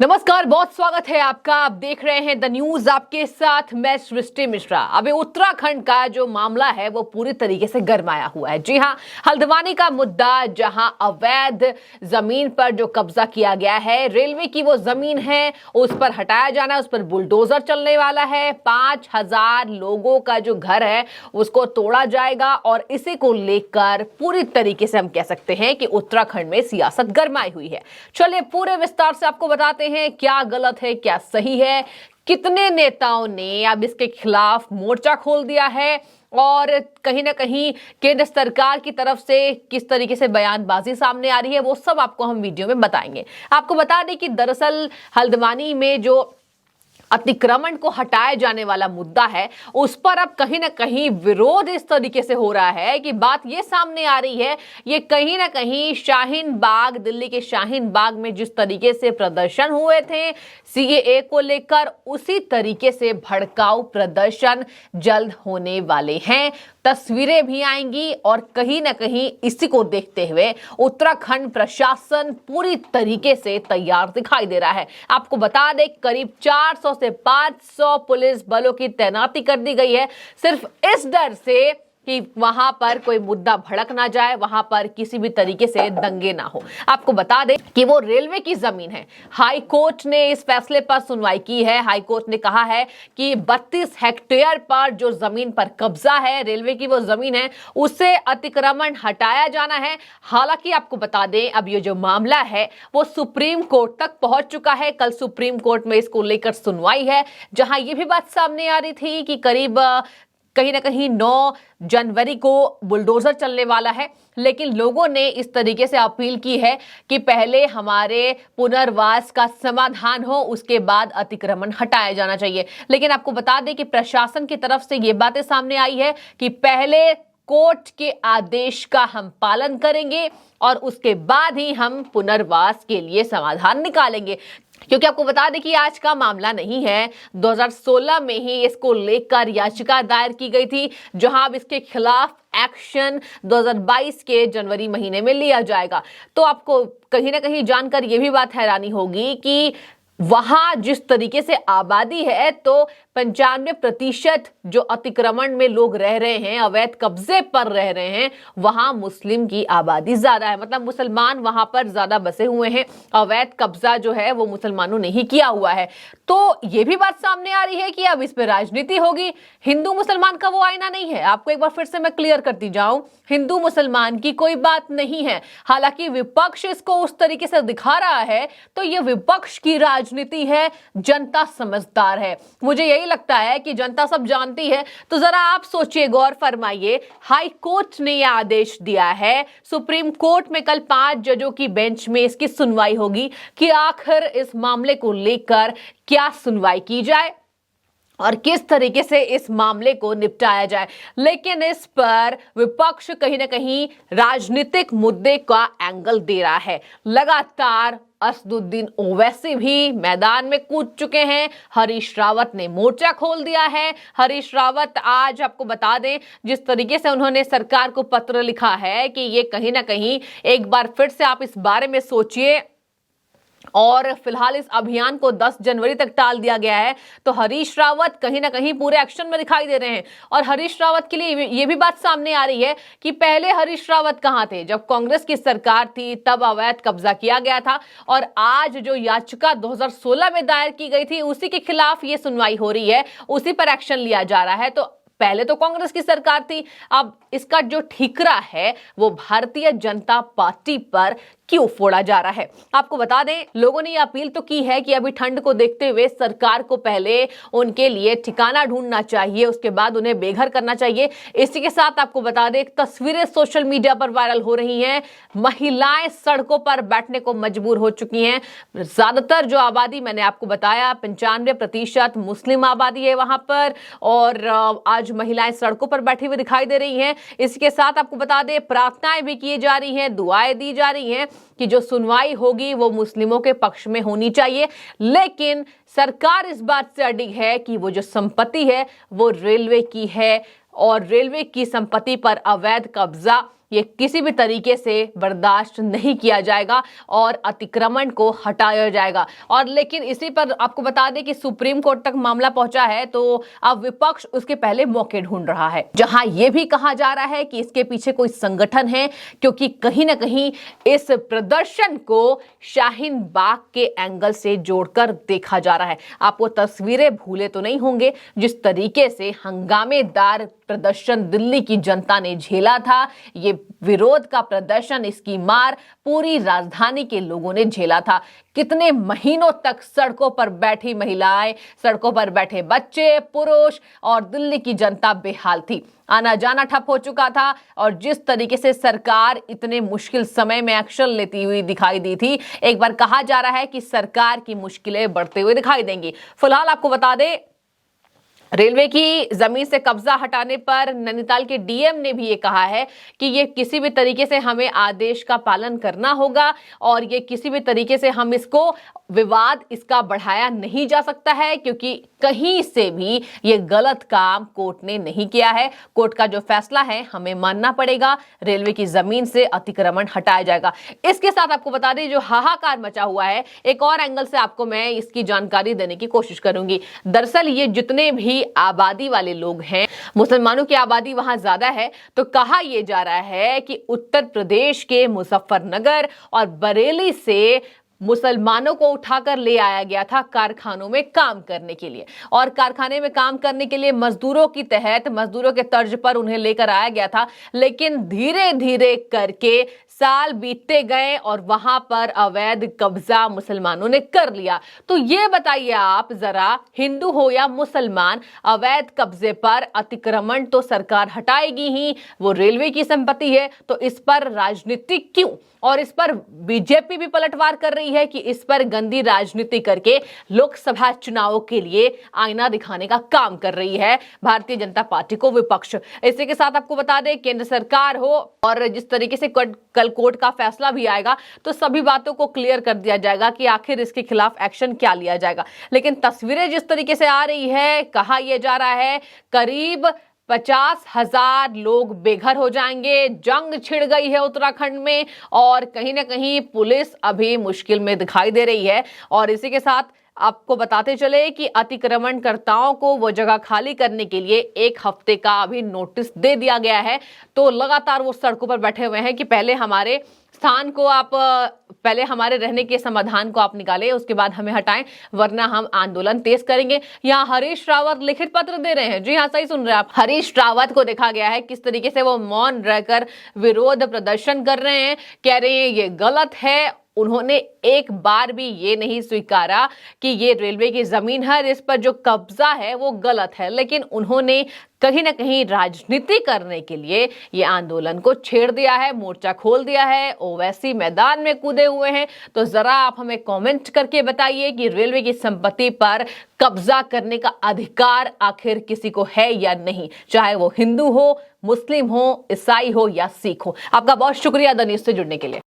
नमस्कार, बहुत स्वागत है आपका। आप देख रहे हैं द न्यूज, आपके साथ मैं सृष्टि मिश्रा। अभी उत्तराखंड का जो मामला है वो पूरी तरीके से गरमाया हुआ है। जी हां, हल्द्वानी का मुद्दा, जहां अवैध जमीन पर जो कब्जा किया गया है, रेलवे की वो जमीन है, उस पर हटाया जाना है, उस पर बुलडोजर चलने वाला है। 5000 लोगों का जो घर है उसको तोड़ा जाएगा और इसी को लेकर पूरी तरीके से हम कह सकते हैं कि उत्तराखंड में सियासत गरमाई हुई है। चलिए पूरे विस्तार से आपको बताते हैं क्या गलत है, क्या सही है, कितने नेताओं ने अब इसके खिलाफ मोर्चा खोल दिया है और कहीं ना कहीं केंद्र सरकार की तरफ से किस तरीके से बयानबाजी सामने आ रही है, वो सब आपको हम वीडियो में बताएंगे। आपको बता दें कि दरअसल हल्द्वानी में जो अतिक्रमण को हटाए जाने वाला मुद्दा है, उस पर अब कहीं ना कहीं विरोध इस तरीके से हो रहा है कि बात ये सामने आ रही है, ये कहीं ना कहीं शाहीन बाग, दिल्ली के शाहीन बाग में जिस तरीके से प्रदर्शन हुए थे सीएए को लेकर, उसी तरीके से भड़काऊ प्रदर्शन जल्द होने वाले हैं। तस्वीरें भी आएंगी और कहीं ना कहीं इसी को देखते हुए उत्तराखंड प्रशासन पूरी तरीके से तैयार दिखाई दे रहा है। आपको बता दें, करीब 400 से 500 पुलिस बलों की तैनाती कर दी गई है, सिर्फ इस डर से कि वहां पर कोई मुद्दा भड़क ना जाए, वहां पर किसी भी तरीके से दंगे ना हो। आपको बता दें कि वो रेलवे की जमीन है। हाई कोर्ट ने इस फैसले पर सुनवाई की है। हाई कोर्ट ने कहा है कि 32 हेक्टेयर पर जो जमीन पर कब्जा है, रेलवे की वो जमीन है, उसे अतिक्रमण हटाया जाना है। हालांकि आपको बता दें, अब ये जो मामला है वो सुप्रीम कोर्ट तक पहुंच चुका है। कल सुप्रीम कोर्ट में इसको लेकर सुनवाई है, जहां ये भी बात सामने आ रही थी कि करीब कहीं ना कहीं 9 जनवरी को बुलडोजर चलने वाला है, लेकिन लोगों ने इस तरीके से अपील की है कि पहले हमारे पुनर्वास का समाधान हो, उसके बाद अतिक्रमण हटाया जाना चाहिए। लेकिन आपको बता दें कि प्रशासन की तरफ से ये बातें सामने आई है कि पहले कोर्ट के आदेश का हम पालन करेंगे और उसके बाद ही हम पुनर्वास के लिए समाधान निकालेंगे। क्योंकि आपको बता दें कि आज का मामला नहीं है, 2016 में ही इसको लेकर याचिका दायर की गई थी, जहां अब इसके खिलाफ एक्शन 2022 के जनवरी महीने में लिया जाएगा। तो आपको कहीं ना कहीं जानकर यह भी बात हैरानी होगी कि वहां जिस तरीके से आबादी है, तो 95% जो अतिक्रमण में लोग रह रहे हैं, अवैध कब्जे पर रह रहे हैं, वहां मुस्लिम की आबादी ज्यादा है। मतलब मुसलमान वहां पर ज्यादा बसे हुए हैं, अवैध कब्जा जो है वो मुसलमानों ने ही किया हुआ है। तो ये भी बात सामने आ रही है कि अब इस पे राजनीति होगी। हिंदू मुसलमान का वो आईना नहीं है। आपको एक बार फिर से मैं क्लियर करती जाऊं, हिंदू मुसलमान की कोई बात नहीं है। हालांकि विपक्ष इसको उस तरीके से दिखा रहा है, तो ये विपक्ष की राजनीति है। जनता समझदार है। मुझे यही लगता है कि जनता सब जानती है। तो जरा आप सोचिए, गौर फरमाइए, हाई कोर्ट ने यह आदेश दिया है, सुप्रीम कोर्ट में कल 5 जजों की बेंच में इसकी सुनवाई होगी कि आखिर इस मामले को लेकर क्या सुनवाई की जाए और किस तरीके से इस मामले को निपटाया जाए। लेकिन इस पर विपक्ष कहीं ना कहीं राजनीतिक मुद्दे का एंगल दे रहा है। लगातार असदुद्दीन ओवैसी भी मैदान में कूद चुके हैं। हरीश रावत ने मोर्चा खोल दिया है। हरीश रावत, आज आपको बता दें, जिस तरीके से उन्होंने सरकार को पत्र लिखा है कि ये कहीं ना कहीं एक बार फिर से आप इस बारे में सोचिए और फिलहाल इस अभियान को 10 जनवरी तक टाल दिया गया है। तो हरीश रावत कहीं ना कहीं पूरे एक्शन में दिखाई दे रहे हैं। और हरीश रावत के लिए ये भी बात सामने आ रही है कि पहले हरीश रावत कहां थे, जब कांग्रेस की सरकार थी तब अवैध कब्जा किया गया था, और आज जो याचिका 2016 में दायर की गई थी उसी के खिलाफ ये सुनवाई हो रही है, उसी पर एक्शन लिया जा रहा है। तो पहले तो कांग्रेस की सरकार थी, अब इसका जो ठीकरा है वो भारतीय जनता पार्टी पर क्यों फोड़ा जा रहा है। आपको बता दें, लोगों ने ये अपील तो की है कि अभी ठंड को देखते हुए सरकार को पहले उनके लिए ठिकाना ढूंढना चाहिए, उसके बाद उन्हें बेघर करना चाहिए। इसी के साथ आपको बता दें, तस्वीरें सोशल मीडिया पर वायरल हो रही हैं। महिलाएं सड़कों पर बैठने को मजबूर हो चुकी हैं। ज्यादातर जो आबादी, मैंने आपको बताया, 95% मुस्लिम आबादी है वहां पर, और आज महिलाएं सड़कों पर बैठी हुई दिखाई दे रही हैं। इसके साथ आपको बता दें, प्रार्थनाएं भी की जा रही हैं, दुआएं दी जा रही हैं कि जो सुनवाई होगी वो मुस्लिमों के पक्ष में होनी चाहिए। लेकिन सरकार इस बात से अडिग है कि वो जो संपत्ति है वो रेलवे की है, और रेलवे की संपत्ति पर अवैध कब्जा ये किसी भी तरीके से बर्दाश्त नहीं किया जाएगा और अतिक्रमण को हटाया जाएगा। और लेकिन इसी पर आपको बता दें कि सुप्रीम कोर्ट तक मामला पहुंचा है, तो अब विपक्ष उसके पहले मौके ढूंढ रहा है, जहां यह भी कहा जा रहा है कि इसके पीछे कोई संगठन है, क्योंकि कहीं ना कहीं इस प्रदर्शन को शाहीन बाग के एंगल से जोड़कर देखा जा रहा है। आप वो तस्वीरें भूले तो नहीं होंगे जिस तरीके से हंगामेदार प्रदर्शन दिल्ली की जनता ने झेला था। ये विरोध का प्रदर्शन, इसकी मार पूरी राजधानी के लोगों ने झेला था। कितने महीनों तक सड़कों पर बैठी महिलाएं, सड़कों पर बैठे बच्चे, पुरुष और दिल्ली की जनता बेहाल थी। आना जाना ठप हो चुका था और जिस तरीके से सरकार इतने मुश्किल समय में एक्शन लेती हुई दिखाई दी थी, एक बार कहा जा रहा है कि सरकार की मुश्किलें बढ़ते हुए दिखाई देंगी। फिलहाल आपको बता दें, रेलवे की जमीन से कब्जा हटाने पर नैनीताल के डीएम ने भी ये कहा है कि ये किसी भी तरीके से हमें आदेश का पालन करना होगा और ये किसी भी तरीके से हम इसको विवाद इसका बढ़ाया नहीं जा सकता है, क्योंकि कहीं से भी ये गलत काम कोर्ट ने नहीं किया है। कोर्ट का जो फैसला है हमें मानना पड़ेगा। रेलवे की जमीन से अतिक्रमण हटाया जाएगा। इसके साथ आपको बता दें, जो हाहाकार मचा हुआ है, एक और एंगल से आपको मैं इसकी जानकारी देने की कोशिश करूंगी। दरअसल ये जितने भी आबादी वाले लोग हैं, मुसलमानों की आबादी वहां ज्यादा है, तो कहा यह जा रहा है कि उत्तर प्रदेश के मुजफ्फरनगर और बरेली से मुसलमानों को उठाकर ले आया गया था कारखानों में काम करने के लिए, और कारखाने में काम करने के लिए मजदूरों की तहत, मजदूरों के तर्ज पर उन्हें लेकर आया गया था। लेकिन धीरे धीरे करके साल बीतते गए और वहां पर अवैध कब्जा मुसलमानों ने कर लिया। तो ये बताइए आप जरा, हिंदू हो या मुसलमान, अवैध कब्जे पर अतिक्रमण तो सरकार हटाएगी ही, वो रेलवे की संपत्ति है, तो इस पर राजनीति क्यों? और इस पर बीजेपी भी पलटवार कर रही है कि इस पर गंदी राजनीति करके लोकसभा चुनावों के लिए आईना दिखाने का काम कर रही है भारतीय जनता पार्टी को विपक्ष। इसी के साथ आपको बता दें, केंद्र सरकार हो और जिस तरीके से कल कोर्ट का फैसला भी आएगा, तो सभी बातों को क्लियर कर दिया जाएगा कि आखिर इसके खिलाफ एक्शन क्या लिया जाएगा। लेकिन तस्वीरें जिस तरीके से आ रही है, कहा यह जा रहा है करीब 50,000 लोग बेघर हो जाएंगे। जंग छिड़ गई है उत्तराखंड में और कहीं ना कहीं पुलिस अभी मुश्किल में दिखाई दे रही है। और इसी के साथ आपको बताते चले कि अतिक्रमणकर्ताओं को वो जगह खाली करने के लिए 1 हफ्ते का अभी नोटिस दे दिया गया है। तो लगातार वो सड़कों पर बैठे हुए हैं कि पहले हमारे स्थान को आप, पहले हमारे रहने के समाधान को आप निकालें, उसके बाद हमें हटाएं, वरना हम आंदोलन तेज करेंगे। यहाँ हरीश रावत लिखित पत्र दे रहे हैं। जी हाँ, सही सुन रहे हैं आप। हरीश रावत को देखा गया है किस तरीके से वो मौन रहकर विरोध प्रदर्शन कर रहे हैं, कह रहे हैं ये गलत है। उन्होंने एक बार भी ये नहीं स्वीकारा कि ये रेलवे की जमीन है, इस पर जो कब्जा है वो गलत है, लेकिन उन्होंने कहीं ना कहीं राजनीति करने के लिए ये आंदोलन को छेड़ दिया है, मोर्चा खोल दिया है, ओवैसी मैदान में कूदे हुए हैं। तो जरा आप हमें कमेंट करके बताइए कि रेलवे की संपत्ति पर कब्जा करने का अधिकार आखिर किसी को है या नहीं, चाहे वो हिंदू हो, मुस्लिम हो, ईसाई हो या सिख हो। आपका बहुत शुक्रिया द न्यूज़ से जुड़ने के लिए।